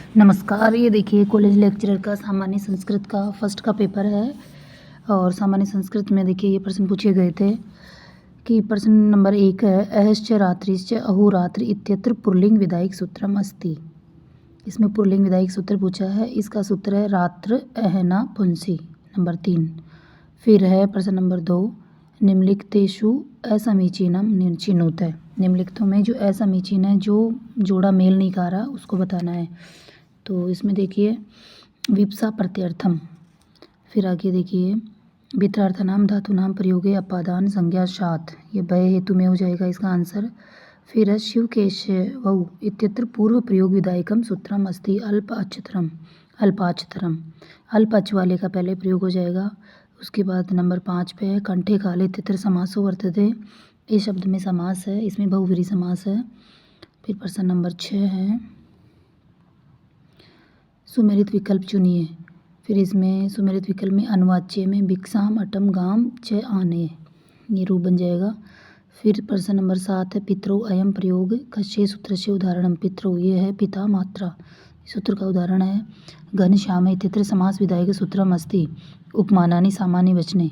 नमस्कार। ये देखिए कॉलेज लेक्चरर का सामान्य संस्कृत का फर्स्ट का पेपर है और सामान्य संस्कृत में देखिए ये प्रश्न पूछे गए थे कि प्रश्न नंबर 1 है अहश्च रात्रिश्च अहोरात्र इत्यत्र पुल्लिंग विधायक सूत्रम अस्ति। इसमें पुल्लिंग विधायक सूत्र पूछा है, इसका सूत्र है रात्र अहना पुंसी। नंबर 3 फिर है प्रश्न नंबर 2 निम्नलिखितेषु असमीचीनम चिनुत है। निम्नलिखितों में जो असमीचीन है, जो जोड़ा मेल नहीं खा रहा, उसको बताना है। तो इसमें देखिए विप्सा प्रत्यर्थम, फिर आगे देखिए वित्रार्थनाम धातुनाम प्रयोगे अपादान संज्ञा सात, ये भय हेतु में हो जाएगा इसका आंसर। फिर है शिव केशव इत्यत्र पूर्व प्रयोग विधायकम सूत्रम अस्ति अल्पाक्षरम। अल्प अच वाले का पहले प्रयोग हो जाएगा। उसके बाद नंबर 5 पे है कंठे काले इत्यत्र समासो वर्तते, इस शब्द में समास है, इसमें बहुव्रीहि समास है। फिर प्रश्न नंबर 6 है सुमेलित विकल्प चुनिए। फिर इसमें सुमेलित विकल्प में अनुवाच्य में भिक्षाम अटम गाम च आने, ये रूप बन जाएगा। फिर प्रश्न नंबर 7 है पितरौ अयम प्रयोग कस्य सूत्रस्य उदाहरणम। पितरौ ये है पिता मात्रा, सूत्र का उदाहरण है। घनश्याम इत्यत्र समास विधायक सूत्रम अस्ति उपमानानि सामान्य वचने।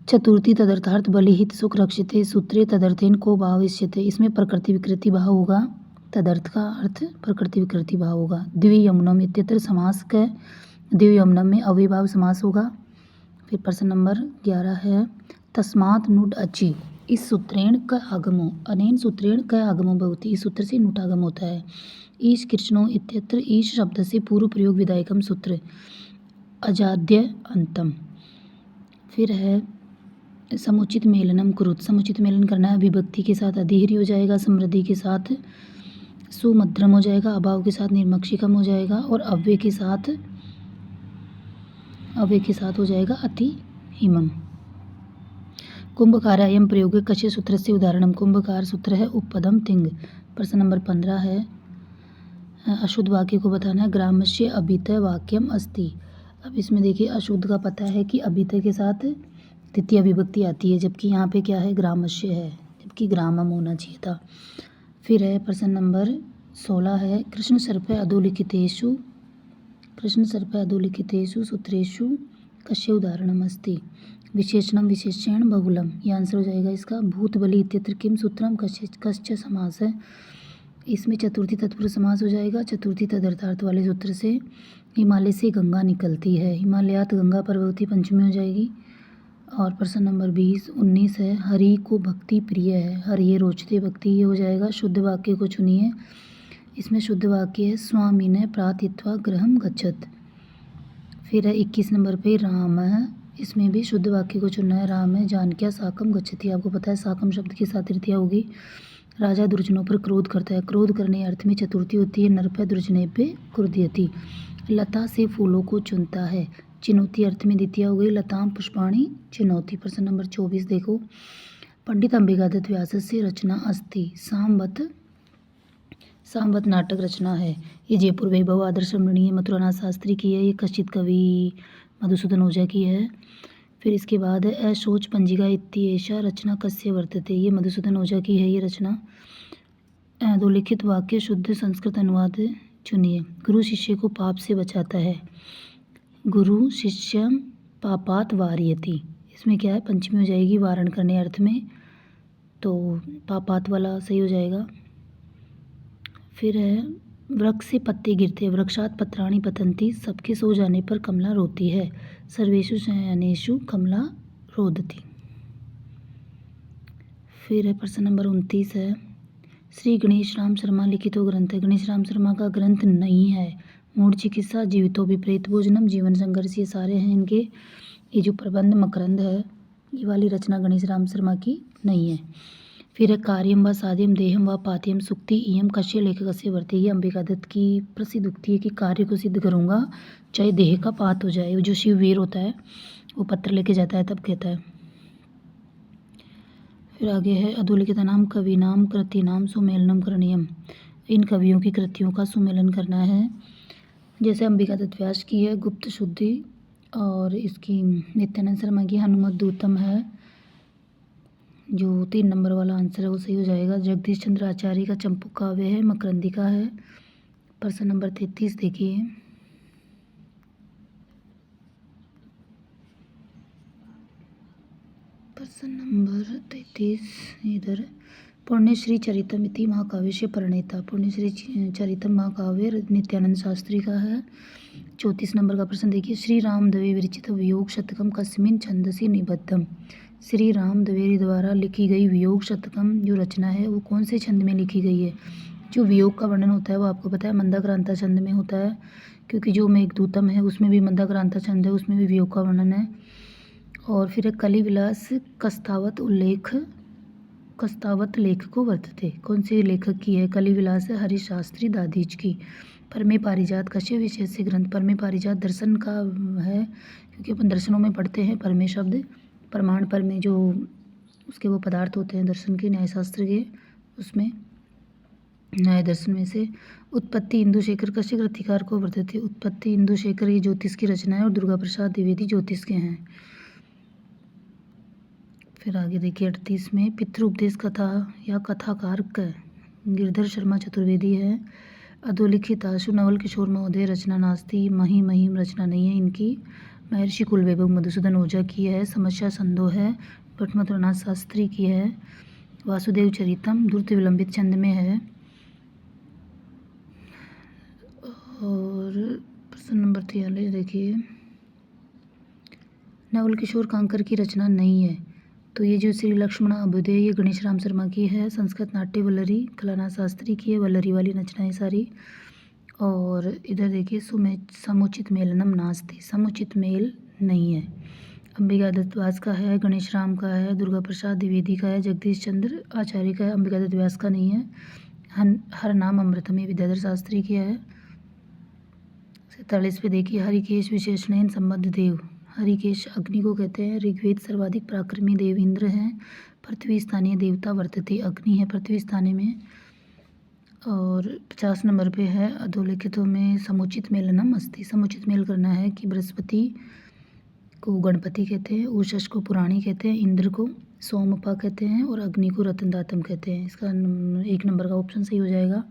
चतुर्थी तदर्थार्थ बलिहित सुख रक्षिते सूत्रे तदर्थेन को भाव इष्यते, इसमें प्रकृति विकृति भाव होगा, तदर्थ का अर्थ प्रकृति विकृति भाव होगा। द्वियमुनम इत्यत्र समास के द्वियमुनम में अव्ययभाव समास होगा। फिर प्रश्न नंबर 11 है तस्मात् नुड अचि इस सूत्रेण क आगमो अनेन सूत्रेण क आगमो भवति, इस सूत्र से नुटागम होता है। ईश कृष्णो इत्यत्र ईश शब्द से पूर्व प्रयोग विधायकम सूत्र अजाद्य अंतम। फिर है समुचित मेलनम कुरुत, समुचित मेलन करना है, विभक्ति के साथ अधिहरी हो जाएगा, समृद्धि के साथ सुमध्यम हो जाएगा, अभाव के साथ निर्मक्षिकम हो जाएगा और अव्यय के साथ हो जाएगा अति हिमम। कुंभकार अयम प्रयोग कस्य सूत्र से उदाहरणम, कुंभकार सूत्र है उपपदम तिंग। प्रश्न नंबर 15 है अशुद्ध वाक्य को बताना है। ग्रामस्य अभितय वाक्यम अस्ति। अब इसमें देखिए अशुद्ध का पता है कि अभितय के साथ तृतीय विभक्ति आती है, जबकि यहाँ पे क्या है ग्रामस्य है, जबकि ग्रामम होना चाहिए था। फिर है प्रश्न नंबर 16 है कृष्ण सर्पे अधोलिखितेषु सूत्रेषु कस्य उदाहरणम अस्ति। विशेषणम विशेषण बहुलम, ये आंसर हो जाएगा इसका। भूत बलि इत्यत्र किम सूत्रम कस्य समास है, इसमें चतुर्थी तत्पुरुष समास हो जाएगा, चतुर्थी तदर्थार्थ वाले सूत्र से। हिमालय से गंगा निकलती है, हिमालयात गंगा पर्वती पंचमी हो जाएगी। और प्रश्न नंबर 19 है हरि को भक्ति प्रिय है, हरि रोचते भक्ति, ये हो जाएगा। शुद्ध वाक्य को चुनिए। इसमें शुद्ध वाक्य है स्वामी ने प्रार्थित्वा गृहम गच्छत। फिर है 21 नंबर पे राम है, इसमें भी शुद्ध वाक्य को चुनना है। राम है जानकिया साकम गच्छति, आपको पता है साकम शब्द की 7 तृतीया होगी। राजा दुर्जनों पर क्रोध करता है, क्रोध करने अर्थ में चतुर्थी होती है। नरपय दुर्जने पे क्रोधयति। लता से फूलों को चुनता है, चिनौती अर्थ में द्वितीय हो गई। लताम पुष्पाणि चिनौती। प्रश्न नंबर 24 देखो पंडित अंबिकादत्त व्यास से रचना अस्ति सामवत नाटक रचना है। ये जयपुर वैभव आदर्श रमणीय मथुरानाथ शास्त्री की है, ये कश्चित कवि मधुसूदन ओझा की है। फिर इसके बाद है अशोच पंजिका इत्येषा रचना कस्य वर्तते, ये मधुसूदन ओझा की है ये रचना। अधोलिखित वाक्य शुद्ध संस्कृत अनुवाद चुनिए। गुरु शिष्य को पाप से बचाता है, गुरु शिष्य पापात वारयति, इसमें क्या है पंचमी हो जाएगी वारण करने अर्थ में, तो पापात वाला सही हो जाएगा। फिर है वृक्ष से पत्ते गिरते, वृक्षात पत्राणि पतन्ति, सबके सो जाने पर कमला रोती है, सर्वेषु शयनेषु कमला रोदती। फिर है प्रश्न नंबर 29 है श्री गणेश राम शर्मा लिखितो ग्रंथ, गणेश राम शर्मा का ग्रंथ नहीं है। मूढ़ चिकित्सा, जीवितो विपरीत भोजनम, जीवन संघर्ष, ये सारे हैं इनके। ये जो प्रबंध मकरंद है, ये वाली रचना गणेश राम शर्मा की नहीं है। फिर है कार्यम व साध्यम देहम व पाथ्यम सुक्ति इयम कश्य लेखकस्य वर्ते, ये अंबिकादत्त की प्रसिद्ध उक्ति है कि कार्य को सिद्ध करूँगा चाहे देह का पात हो जाए। जो शिववीर होता है वो पत्र लेके जाता है तब कहता है। फिर आगे है अधोलिखितानाम कवीनाम कृतीनाम सुमेलनम करणीयम, इन कवियों की कृतियों का सुमेलन करना है। जैसे अंबिकादत्त व्यास की है गुप्त शुद्धि, और इसकी नित्यानंद शर्मा की हनुमत दूतम है, जो 3 नंबर वाला आंसर है वो सही हो जाएगा। जगदीश चंद्र आचार्य का चंपू काव्य है, मकरंदिका है। प्रश्न नंबर 33 देखिए। प्रश्न नंबर 33 इधर, पुण्यश्री चरितम इति महाकाव्य प्रणेता। पुण्यश्री चरितम महाकाव्य नित्यानंद शास्त्री का है। 34 नंबर का प्रश्न देखिए, श्री राम द्वे विरचित वियोग शतकम कस्मिन छंदसि निबद्धम। श्री राम द्विवेदी द्वारा लिखी गई वियोग शतकम जो रचना है वो कौन से छंद में लिखी गई है। जो वियोग का वर्णन होता है वो आपको पता है मंदाक्रांता छंद में होता है, क्योंकि जो मेघदूतम है उसमें भी मंदाक्रांता छंद है, उसमें भी वियोग का वर्णन है। और फिर कलि विलास कस्तावत लेख को वर्तते। कौन से लेखक की है? कलि विलास है हरीश शास्त्री दादीज की। परमे पारिजात कश्य विषय से ग्रंथ। परमे पारिजात दर्शन का है, क्योंकि अपन दर्शनों में पढ़ते हैं परमे शब्द। प्रमाण पर में जो उसके वो पदार्थ होते हैं दर्शन के, न्यायशास्त्र के, उसमें न्याय दर्शन में से। उत्पत्ति इंदुशेखर कश्य कृतिकार को वर्तते। उत्पत्ति इंदुशेखर ये ज्योतिष की रचना है और दुर्गा प्रसाद द्विवेदी ज्योतिष के हैं। फिर आगे देखिए 38 में, पितृ उपदेश कथा या कथाकार गिरधर शर्मा चतुर्वेदी है। अधोलिखित आशु नवल किशोर महोदय रचना नास्ती। महिम रचना नहीं है इनकी। महर्षि कुलवैभव मधुसूदन ओझा की है। समस्या संदोह है भट्टमथुरनाथ शास्त्री की है। वासुदेव चरितम द्रुत विलंबित छंद में है। और प्रश्न नंबर 43 देखिए, नवल किशोर कांकर की रचना नहीं है, तो ये जो श्री लक्ष्मण अभ्युदय ये गणेश राम शर्मा की है। संस्कृत नाट्य वल्लरी कलानाथ शास्त्री की है, वल्लरी वाली रचनाएं सारी। और इधर देखिए, समुचित मेलनम नास्ति, समुचित मेल नहीं है। अंबिका दत्त व्यास का है, गणेश राम का है, दुर्गा प्रसाद द्विवेदी का है, जगदीश चंद्र आचार्य का है, अंबिका दत्त व्यास का नहीं है। हर नाम अमृतम ये विद्याधर शास्त्री की है। 47 पे देखिए, हरिकेश विशेषणेन संबद्ध देव। हरिकेश अग्नि को कहते हैं। ऋग्वेद सर्वाधिक पराक्रमी देव इंद्र हैं। पृथ्वी स्थानीय देवता वर्तते, अग्नि है पृथ्वी स्थानीय में। और 50 नंबर पे है, अधोलिखितों में समुचित मेलनम अस्ति। समुचित मेल करना है कि बृहस्पति को गणपति कहते हैं, उषस को पुराणी कहते हैं, इंद्र को सोमपा कहते हैं और अग्नि को रतनदातम कहते हैं। इसका 1 नंबर का ऑप्शन सही हो जाएगा।